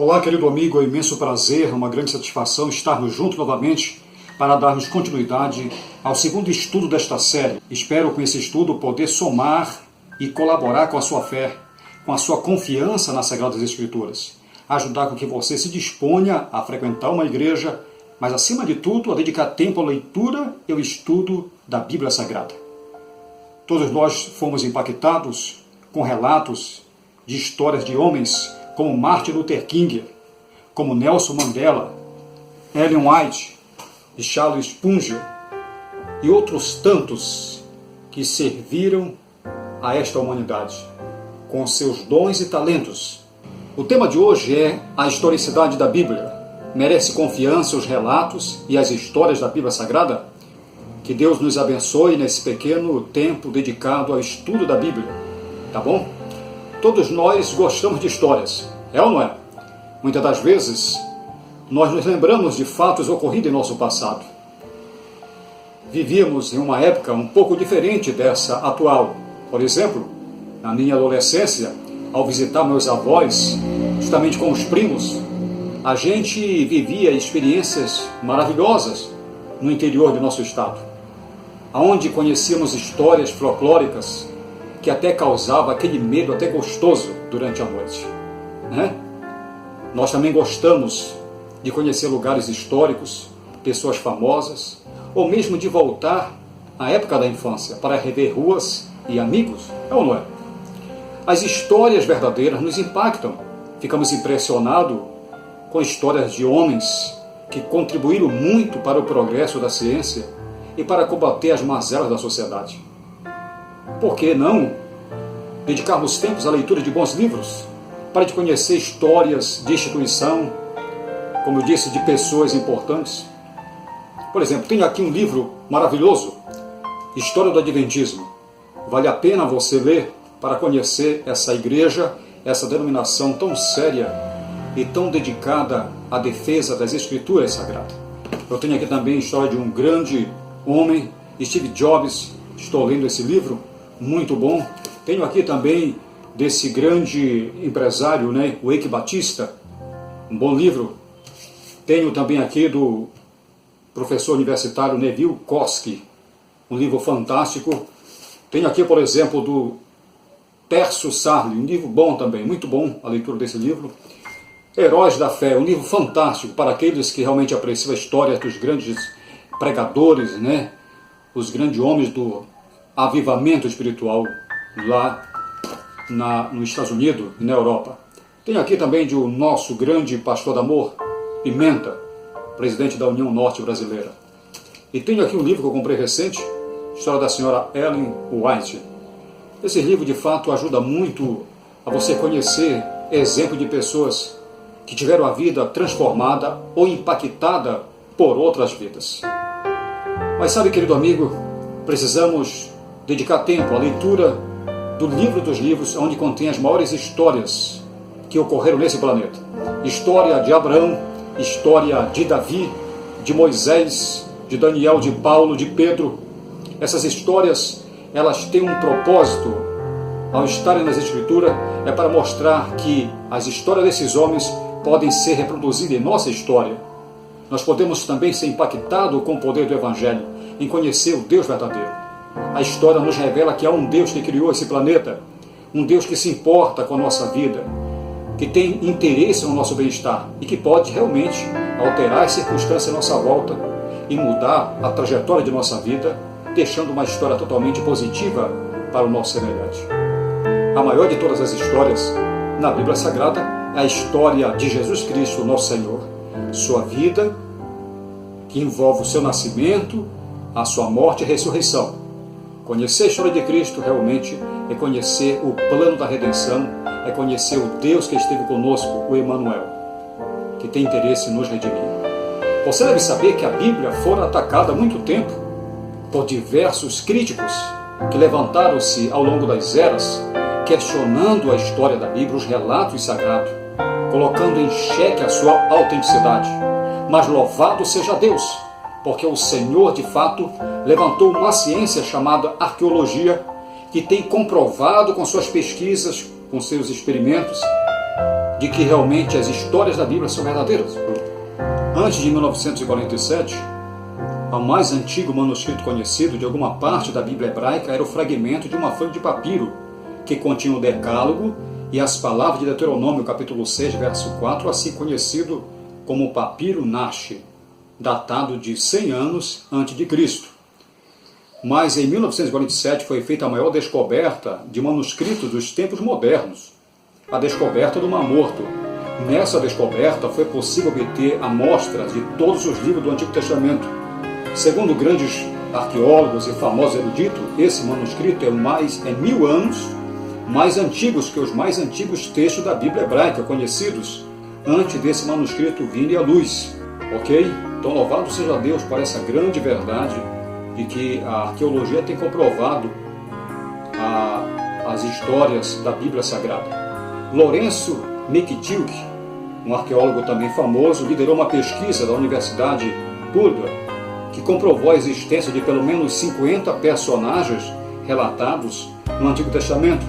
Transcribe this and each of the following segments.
Olá, querido amigo, é um imenso prazer, uma grande satisfação estarmos juntos novamente para darmos continuidade ao segundo estudo desta série. Espero com esse estudo poder somar e colaborar com a sua fé, com a sua confiança nas Sagradas Escrituras, ajudar com que você se disponha a frequentar uma igreja, mas acima de tudo a dedicar tempo à leitura e ao estudo da Bíblia Sagrada. Todos nós fomos impactados com relatos de histórias de homens como Martin Luther King, como Nelson Mandela, Ellen White e Charles Spurgeon e outros tantos que serviram a esta humanidade com seus dons e talentos. O tema de hoje é a historicidade da Bíblia. Merece confiança os relatos e as histórias da Bíblia Sagrada? Que Deus nos abençoe nesse pequeno tempo dedicado ao estudo da Bíblia, tá bom? Todos nós gostamos de histórias, é ou não é? Muitas das vezes, nós nos lembramos de fatos ocorridos em nosso passado. Vivíamos em uma época um pouco diferente dessa atual. Por exemplo, na minha adolescência, ao visitar meus avós, justamente com os primos, a gente vivia experiências maravilhosas no interior do nosso estado, onde conhecíamos histórias folclóricas que até causava aquele medo até gostoso durante a noite, né? Nós também gostamos de conhecer lugares históricos, pessoas famosas, ou mesmo de voltar à época da infância para rever ruas e amigos, é ou não é? As histórias verdadeiras nos impactam, ficamos impressionados com histórias de homens que contribuíram muito para o progresso da ciência e para combater as mazelas da sociedade. Por que não dedicarmos tempos à leitura de bons livros, para de conhecer histórias de instituição, como eu disse, de pessoas importantes? Por exemplo, tenho aqui um livro maravilhoso, História do Adventismo. Vale a pena você ler para conhecer essa igreja, essa denominação tão séria e tão dedicada à defesa das Escrituras Sagradas. Eu tenho aqui também a história de um grande homem, Steve Jobs. Estou lendo esse livro, muito bom. Tenho aqui também desse grande empresário, né, o Eike Batista, um bom livro. Tenho também aqui do professor universitário Neville Koski, um livro fantástico. Tenho aqui, por exemplo, do Terço Sarli, um livro bom também, muito bom a leitura desse livro. Heróis da Fé, um livro fantástico para aqueles que realmente apreciam a história dos grandes pregadores, né, os grandes homens do avivamento espiritual lá nos Estados Unidos e na Europa. Tenho aqui também do nosso grande pastor de amor, Pimenta, presidente da União Norte Brasileira. E tenho aqui um livro que eu comprei recente, História da Senhora Ellen White. Esse livro, de fato, ajuda muito a você conhecer exemplo de pessoas que tiveram a vida transformada ou impactada por outras vidas. Mas sabe, querido amigo, precisamos dedicar tempo à leitura do livro dos livros, onde contém as maiores histórias que ocorreram nesse planeta. História de Abraão, história de Davi, de Moisés, de Daniel, de Paulo, de Pedro. Essas histórias, elas têm um propósito, ao estarem nas Escrituras, é para mostrar que as histórias desses homens podem ser reproduzidas em nossa história. Nós podemos também ser impactados com o poder do Evangelho, em conhecer o Deus verdadeiro. A história nos revela que há um Deus que criou esse planeta, um Deus que se importa com a nossa vida, que tem interesse no nosso bem-estar e que pode realmente alterar as circunstâncias à nossa volta e mudar a trajetória de nossa vida, deixando uma história totalmente positiva para o nosso semelhante. A maior de todas as histórias na Bíblia Sagrada é a história de Jesus Cristo, nosso Senhor. Sua vida, que envolve o seu nascimento, a sua morte e ressurreição. Conhecer a história de Cristo realmente é conhecer o plano da redenção, é conhecer o Deus que esteve conosco, o Emmanuel, que tem interesse em nos redimir. Você deve saber que a Bíblia foi atacada há muito tempo por diversos críticos que levantaram-se ao longo das eras, questionando a história da Bíblia, os relatos sagrados, colocando em xeque a sua autenticidade. Mas louvado seja Deus, porque o Senhor, de fato, levantou uma ciência chamada arqueologia, que tem comprovado com suas pesquisas, com seus experimentos, de que realmente as histórias da Bíblia são verdadeiras. Antes de 1947, o mais antigo manuscrito conhecido de alguma parte da Bíblia hebraica era o fragmento de uma folha de papiro que continha o Decálogo e as palavras de Deuteronômio, capítulo 6, verso 4, assim conhecido como Papiro Nash, datado de 100 anos antes de Cristo. Mas em 1947 foi feita a maior descoberta de manuscritos dos tempos modernos, a descoberta do Mar Morto. Nessa descoberta foi possível obter amostras de todos os livros do Antigo Testamento. Segundo grandes arqueólogos e famosos eruditos, esse manuscrito é 1000 anos mais antigos que os mais antigos textos da Bíblia hebraica conhecidos antes desse manuscrito vir à luz. Ok? Então louvado seja Deus por essa grande verdade de que a arqueologia tem comprovado as histórias da Bíblia Sagrada. Lourenço Mictilk, um arqueólogo também famoso, liderou uma pesquisa da Universidade Purdue que comprovou a existência de pelo menos 50 personagens relatados no Antigo Testamento,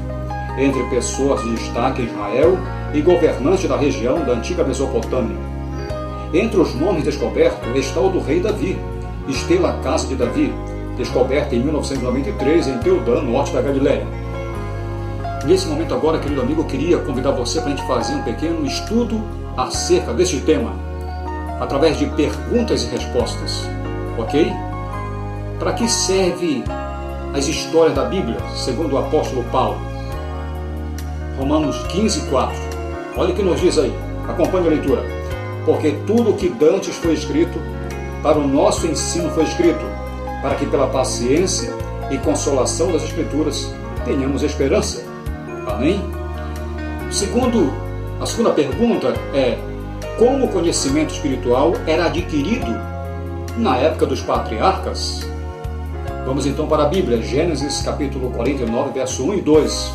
entre pessoas de destaque em Israel e governantes da região da antiga Mesopotâmia. Entre os nomes descobertos está o do rei Davi, Estela Casa de Davi, descoberta em 1993 em Teudã, norte da Galileia. Nesse momento agora, querido amigo, eu queria convidar você para a gente fazer um pequeno estudo acerca deste tema, através de perguntas e respostas, ok? Para que serve as histórias da Bíblia, segundo o apóstolo Paulo? Romanos 15, 4. Olha o que nos diz aí, acompanhe a leitura. Porque tudo o que dantes foi escrito, para o nosso ensino foi escrito, para que pela paciência e consolação das Escrituras tenhamos esperança. Amém? A segunda pergunta é: como o conhecimento espiritual era adquirido na época dos patriarcas? Vamos então para a Bíblia, Gênesis capítulo 49, verso 1 e 2.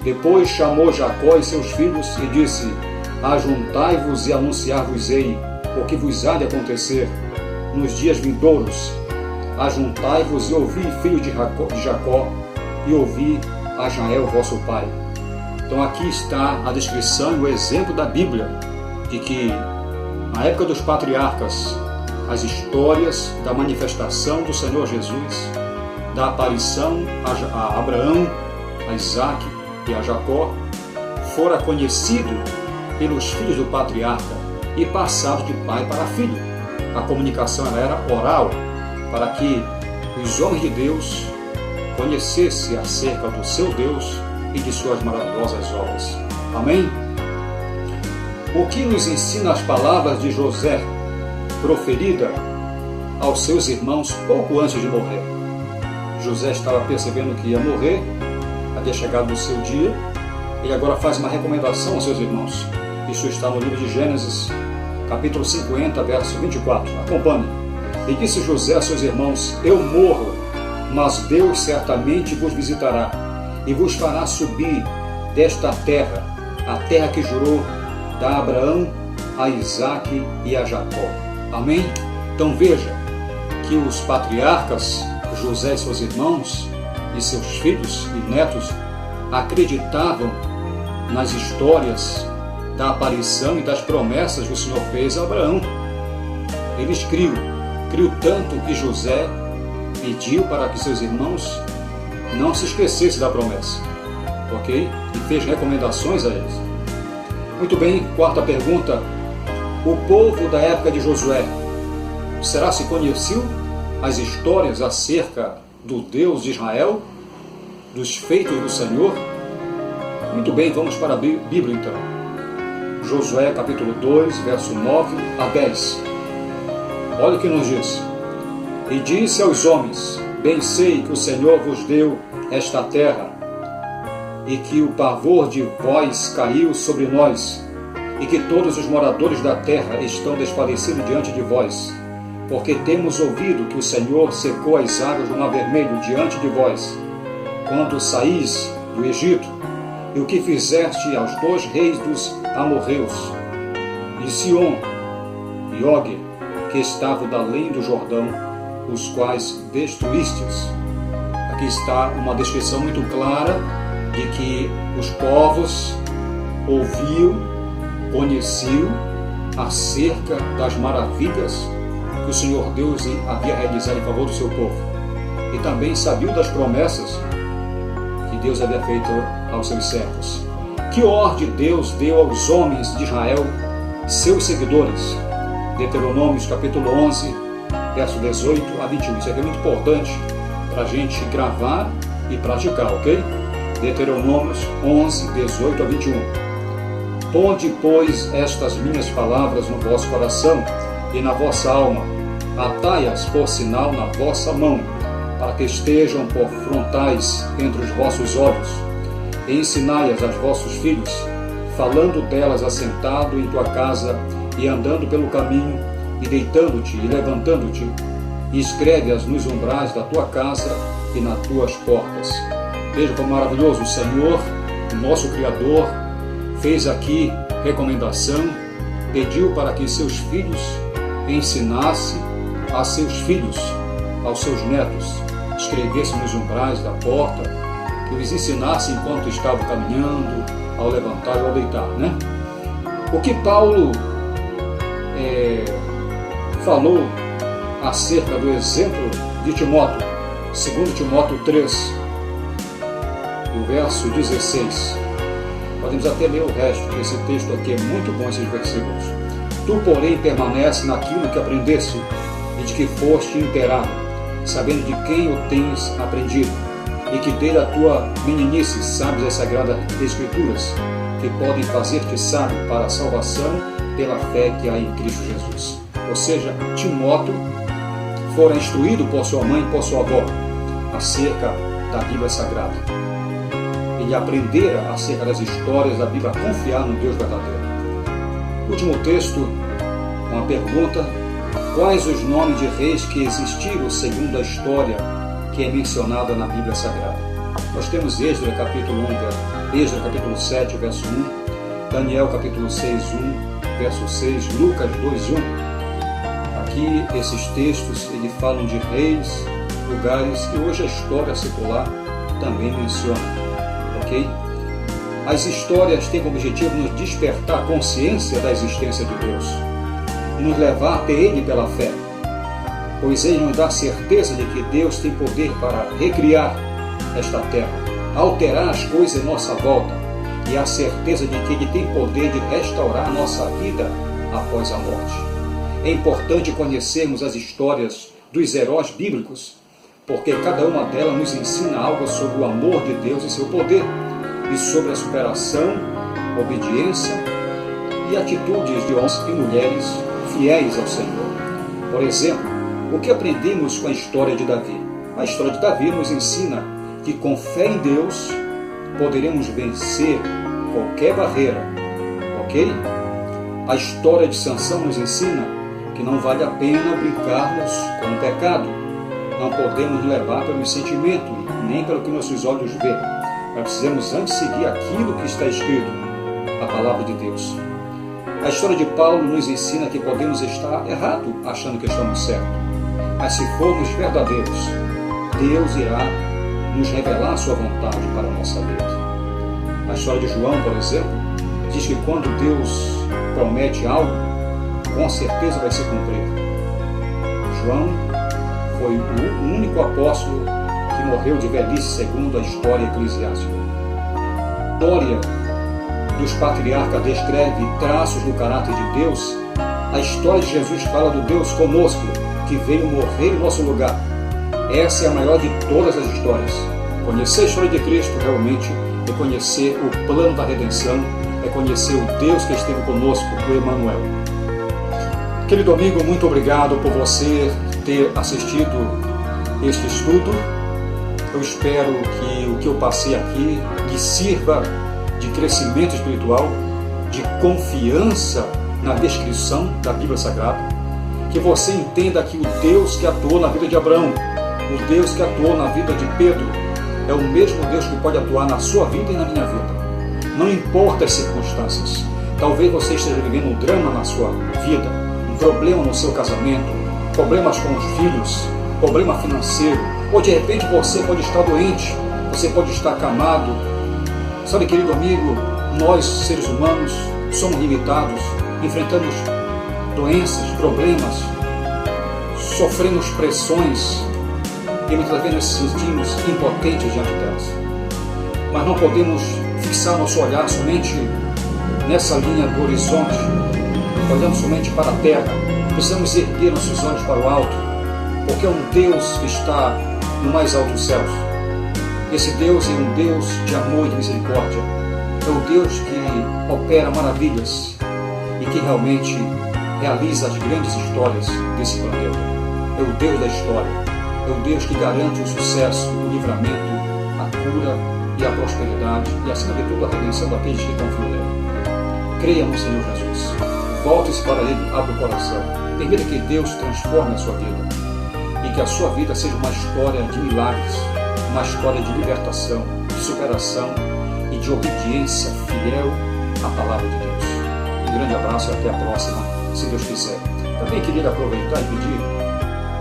Depois chamou Jacó e seus filhos e disse: ajuntai-vos e anunciar-vos-ei o que vos há de acontecer nos dias vindouros. Ajuntai-vos e ouvi, filho de Jacó, e ouvi a Israel, vosso pai. Então aqui está a descrição e o exemplo da Bíblia de que na época dos patriarcas as histórias da manifestação do Senhor Jesus, da aparição a Abraão, a Isaac e a Jacó, fora conhecido pelos filhos do patriarca e passado de pai para filho. A comunicação era oral, para que os homens de Deus conhecessem acerca do seu Deus e de suas maravilhosas obras. Amém? O que nos ensina as palavras de José, proferida aos seus irmãos pouco antes de morrer? José estava percebendo que ia morrer, havia chegado o seu dia, ele agora faz uma recomendação aos seus irmãos. Isso está no livro de Gênesis, capítulo 50, verso 24. Acompanhe. E disse José a seus irmãos: eu morro, mas Deus certamente vos visitará e vos fará subir desta terra, a terra que jurou a Abraão, a Isaac e a Jacó. Amém? Então veja que os patriarcas, José e seus irmãos, e seus filhos e netos, acreditavam nas histórias da aparição e das promessas que o Senhor fez a Abraão. Eles criam tanto que José pediu para que seus irmãos não se esquecessem da promessa, ok? E fez recomendações a eles. Muito bem, quarta pergunta: o povo da época de Josué, será se conheceu as histórias acerca do Deus de Israel, dos feitos do Senhor? Muito bem, vamos para a Bíblia então. Josué capítulo 2, verso 9 a 10. Olha o que nos diz. E disse aos homens: bem sei que o Senhor vos deu esta terra, e que o pavor de vós caiu sobre nós, e que todos os moradores da terra estão desfalecidos diante de vós, porque temos ouvido que o Senhor secou as águas do Mar Vermelho diante de vós, quando saís do Egito, e o que fizeste aos 2 reis dos amorreus, e Sion e Og, que estavam da além do Jordão, os quais destruístes. Aqui está uma descrição muito clara de que os povos ouviam conheciam acerca das maravilhas que o Senhor Deus havia realizado em favor do seu povo. E também sabiam das promessas que Deus havia feito aos seus servos. Que ordem Deus deu aos homens de Israel, seus seguidores? Deuteronômio capítulo 11, verso 18 a 21. Isso aqui é muito importante para a gente gravar e praticar, ok? Deuteronômio 11, 18 a 21. Ponde, pois, estas minhas palavras no vosso coração e na vossa alma, atai-as por sinal na vossa mão, para que estejam por frontais entre os vossos olhos, e ensinai-as aos vossos filhos, falando delas assentado em tua casa e andando pelo caminho, e deitando-te e levantando-te, e escreve-as nos umbrais da tua casa e nas tuas portas. Veja como maravilhoso o Senhor, o nosso Criador, fez aqui recomendação, pediu para que seus filhos ensinassem a seus filhos, aos seus netos, escrevessem nos umbrais da porta, que os ensinasse enquanto estavam caminhando, ao levantar ou ao deitar, né? O que Paulo falou acerca do exemplo de Timóteo, 2 Timóteo 3, do verso 16. Podemos até ler o resto, porque esse texto aqui é muito bom, esses versículos. Tu, porém, permanece naquilo que aprendeste e de que foste inteirado, sabendo de quem o tens aprendido, e que desde a tua meninice sabes as sagradas escrituras, que podem fazer-te sábio para a salvação pela fé que há em Cristo Jesus. Ou seja, Timóteo fora instruído por sua mãe e por sua avó acerca da Bíblia Sagrada. Ele aprendera acerca das histórias da Bíblia, a confiar no Deus verdadeiro. Último texto, uma pergunta: quais os nomes de reis que existiram segundo a história que é mencionada na Bíblia Sagrada? Nós temos Êxodo capítulo 1, Êxodo capítulo 7, verso 1, Daniel capítulo 6, 1, verso 6, Lucas 2, 1. Aqui esses textos eles falam de reis, lugares que hoje a história secular também menciona, ok? As histórias têm como objetivo nos despertar a consciência da existência de Deus, nos levar até Ele pela fé, pois Ele nos dá certeza de que Deus tem poder para recriar esta terra, alterar as coisas em nossa volta, e a certeza de que Ele tem poder de restaurar a nossa vida após a morte. É importante conhecermos as histórias dos heróis bíblicos, porque cada uma delas nos ensina algo sobre o amor de Deus e seu poder, e sobre a superação, obediência e atitudes de homens e mulheres fiéis ao Senhor. Por exemplo, o que aprendemos com a história de Davi? A história de Davi nos ensina que com fé em Deus poderemos vencer qualquer barreira, ok? A história de Sansão nos ensina que não vale a pena brincarmos com o pecado. Não podemos nos levar pelos sentimentos, nem pelo que nossos olhos veem. Nós precisamos antes seguir aquilo que está escrito, a palavra de Deus. A história de Paulo nos ensina que podemos estar errados achando que estamos certos. Mas se formos verdadeiros, Deus irá nos revelar a sua vontade para a nossa vida. A história de João, por exemplo, diz que quando Deus promete algo, com certeza vai se cumprir. João foi o único apóstolo que morreu de velhice, segundo a história eclesiástica. A história dos patriarcas descreve traços do caráter de Deus. A história de Jesus fala do Deus conosco, que veio morrer em nosso lugar. Essa é a maior de todas as histórias. Conhecer a história de Cristo realmente é conhecer o plano da redenção, é conhecer o Deus que esteve conosco, o Emmanuel. Querido amigo, muito obrigado por você ter assistido este estudo. Eu espero que o que eu passei aqui lhe sirva de crescimento espiritual, de confiança na descrição da Bíblia Sagrada, que você entenda que o Deus que atuou na vida de Abraão, o Deus que atuou na vida de Pedro, é o mesmo Deus que pode atuar na sua vida e na minha vida. Não importa as circunstâncias. Talvez você esteja vivendo um drama na sua vida, um problema no seu casamento, problemas com os filhos, problema financeiro, ou de repente você pode estar doente, você pode estar acamado. Sabe, querido amigo, nós, seres humanos, somos limitados, enfrentamos doenças, problemas, sofremos pressões e muitas vezes nos sentimos impotentes diante delas. Mas não podemos fixar nosso olhar somente nessa linha do horizonte, olhando somente para a terra. Precisamos erguer nossos olhos para o alto, porque é um Deus que está no mais alto céus. Esse Deus é um Deus de amor e de misericórdia. É o Deus que opera maravilhas e que realmente realiza as grandes histórias desse planeta. É o Deus da história. É o Deus que garante o sucesso, o livramento, a cura e a prosperidade e, acima de tudo, a redenção daqueles que confiam nele. Creia no Senhor Jesus. Volte-se para Ele, abra o coração. Permita que Deus transforme a sua vida e que a sua vida seja uma história de milagres, uma história de libertação, de superação e de obediência fiel à palavra de Deus. Um grande abraço e até a próxima, se Deus quiser. Também queria aproveitar e pedir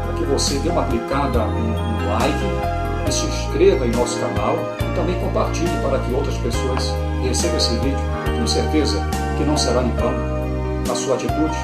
para que você dê uma clicada no like e se inscreva em nosso canal e também compartilhe para que outras pessoas recebam esse vídeo. Tenho certeza que não será em vão a sua atitude